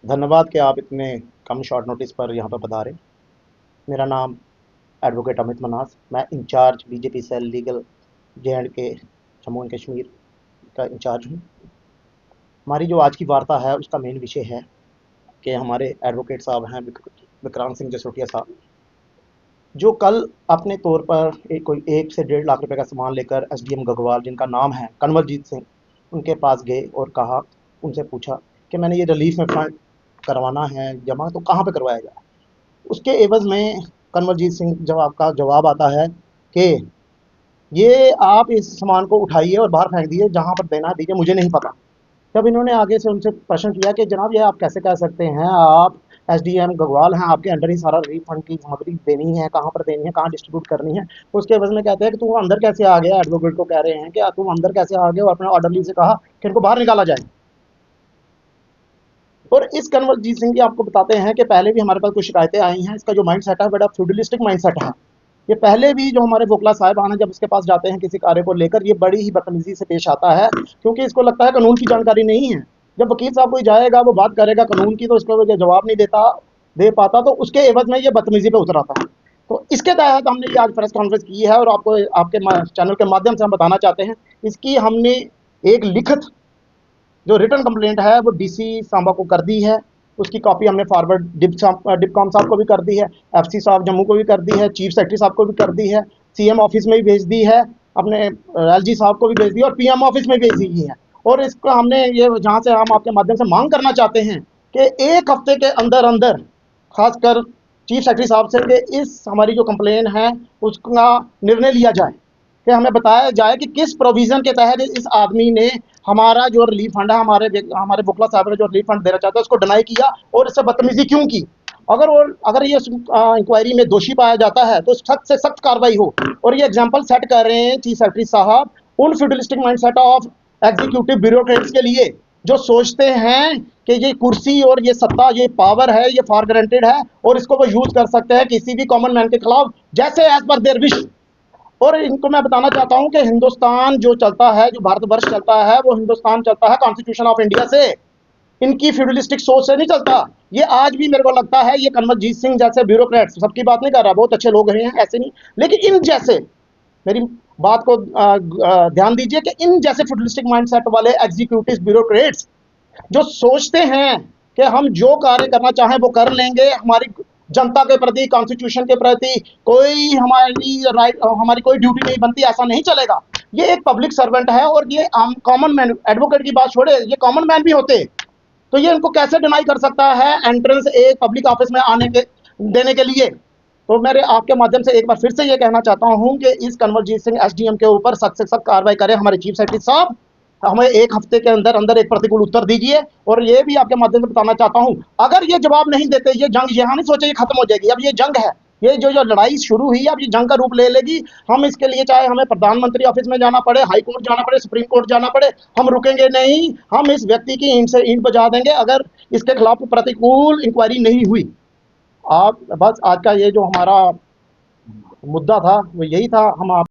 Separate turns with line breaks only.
धन्यवाद कि आप इतने कम शॉर्ट नोटिस पर यहाँ पर पधारे। मेरा नाम एडवोकेट अमित मनास, मैं incharge BJP cell legal J and K Jammu and Kashmir का इंचार्ज हूँ। हमारी जो आज की वार्ता है उसका मेन विषय है कि हमारे एडवोकेट साहब हैं विक्रांत सिंह जसरोटिया साहब, जो कल अपने तौर पर कोई 1 से 1.5 लाख रुपए का सामान लेकर एसडीएम गगवाल, जिनका नाम है कंवलजीत सिंह, उनके पास गए और कहा, उनसे पूछा कि मैंने ये रिलीफ में फंड करवाना है जमा, तो कहाँ पे करवाया जाए। उसके एवज में कंवलजीत सिंह का जवाब आता है कि ये आप इस सामान को उठाइए और बाहर फेंक दिए, जहाँ पर देना दीजिए, मुझे नहीं पता। तब इन्होंने आगे से उनसे प्रश्न किया कि जनाब ये आप कैसे कह सकते हैं, आप एसडीएम गगवाल हैं, आपके अंडर ही सारा रिलीफ फंड की सामग्री देनी है, कहाँ पर देनी है, कहाँ डिस्ट्रीब्यूट करनी है। उसके एवज में कहते हैं कि तू अंदर कैसे आ गया। एडवोकेट को कह रहे हैं कि तुम अंदर कैसे आ गए, और अपने ऑर्डरली से कहा कि इनको बाहर निकाला जाए। और इस कंवलजीत सिंह की आपको बताते हैं कि पहले भी हमारे पास कुछ शिकायतें आई हैं। इसका जो माइंड सेट है बड़ा फ्यूडलिस्टिक माइंड सेट है। ये पहले भी जो हमारे वोकला साहिबान हैं, जब इसके पास जाते हैं किसी कार्य को लेकर, ये बड़ी ही बदतमीजी से पेश आता है, क्योंकि इसको लगता है कानून की जानकारी नहीं है। जब वकील साहब कोई जाएगा, वो बात करेगा कानून की, तो इसको जवाब नहीं दे पाता, तो उसके एवज में ये बदतमीजी पे उतर आता है। तो इसके तहत हमने ये आज प्रेस कॉन्फ्रेंस की है, और आपको आपके चैनल के माध्यम से हम बताना चाहते हैं, इसकी हमने एक लिखित जो रिटर्न कंप्लेंट है वो डीसी सांबा को कर दी है। उसकी कॉपी हमने फॉरवर्ड डिपकॉम साहब को भी कर दी है, एफसी साहब जम्मू को भी कर दी है, चीफ सेक्रेटरी साहब को भी कर दी है, सीएम ऑफिस में भी भेज दी है, अपने एलजी साहब को भी भेज दी है, और पीएम ऑफिस में भेज दी है। और इसका हमने ये जहाँ से हम आपके माध्यम से मांग करना चाहते हैं कि 1 हफ्ते के अंदर अंदर, खासकर चीफ सेक्रेटरी साहब से, कि इस हमारी जो कंप्लेन है उसका निर्णय लिया जाए, कि हमें बताया जाए कि किस प्रोविजन के तहत इस आदमी ने हमारा जो रिलीफ फंड है, हमारे बुकला साहब ने जो रिलीफ फंड देना चाहता है, उसको डिनाई किया, और इससे बदतमीजी क्यों की। अगर ये इंक्वायरी में दोषी पाया जाता है तो सख्त से सख्त कार्रवाई हो। और ये एग्जांपल सेट कर रहे हैं चीफ सेक्रेटरी साहब उन feudalistic mindset of executive bureaucrats के लिए, जो सोचते हैं कि ये कुर्सी और ये सत्ता, ये पावर है, ये फॉर ग्रांटेड है, और इसको वो यूज कर सकते हैं किसी भी कॉमन मैन के खिलाफ, जैसे एज पर देयर विश। और इनको मैं बताना चाहता हूं कि हिंदुस्तान जो चलता है, जो भारतवर्ष चलता है, वो हिंदुस्तान चलता है कॉन्स्टिट्यूशन ऑफ इंडिया से, इनकी फ्यूडलिस्टिक सोच से नहीं चलता। ये आज भी मेरे को लगता है, ये कंवलजीत सिंह जैसे ब्यूरोक्रेट्स, सबकी बात नहीं कर रहा, बहुत अच्छे लोग हैं ऐसे नहीं, लेकिन इन जैसे, मेरी बात को ध्यान दीजिए, कि इन जैसे फ्यूडलिस्टिक माइंडसेट वाले एग्जीक्यूटिव ब्यूरोक्रेट्स जो सोचते हैं कि हम जो कार्य करना चाहें वो कर लेंगे, हमारी जनता के प्रति, कॉन्स्टिट्यूशन के प्रति कोई हमारी कोई ड्यूटी नहीं बनती, ऐसा नहीं चलेगा। ये एक पब्लिक सर्वेंट है, और ये आम कॉमन मैन, एडवोकेट की बात छोड़े, ये कॉमन मैन भी होते, तो ये इनको कैसे डिनाई कर सकता है एंट्रेंस एक पब्लिक ऑफिस में आने के देने के लिए। तो मेरे आपके माध्यम से एक बार फिर से ये कहना चाहता हूं कि इस कंवलजीत सिंह एसडीएम के ऊपर सख्त से सख्त कार्रवाई करें हमारे चीफ सेक्रेटरी साहब। हमें 1 हफ्ते के अंदर अंदर एक प्रतिकूल उत्तर दीजिए। और ये भी आपके माध्यम से बताना चाहता हूं, अगर ये जवाब नहीं देते, ये जंग यहाँ नहीं सोचे ये खत्म हो जाएगी। अब ये जंग है, ये जो लड़ाई शुरू हुई है, अब ये जंग का रूप ले लेगी। हम इसके लिए चाहे हमें प्रधानमंत्री ऑफिस में जाना पड़े, हाई कोर्ट जाना पड़े, सुप्रीम कोर्ट जाना पड़े, हम रुकेंगे नहीं। हम इस व्यक्ति की ईंट से ईंट बजा देंगे अगर इसके खिलाफ प्रतिकूल इंक्वायरी नहीं हुई। आप बस आज का ये जो हमारा मुद्दा था वो यही था। हम आप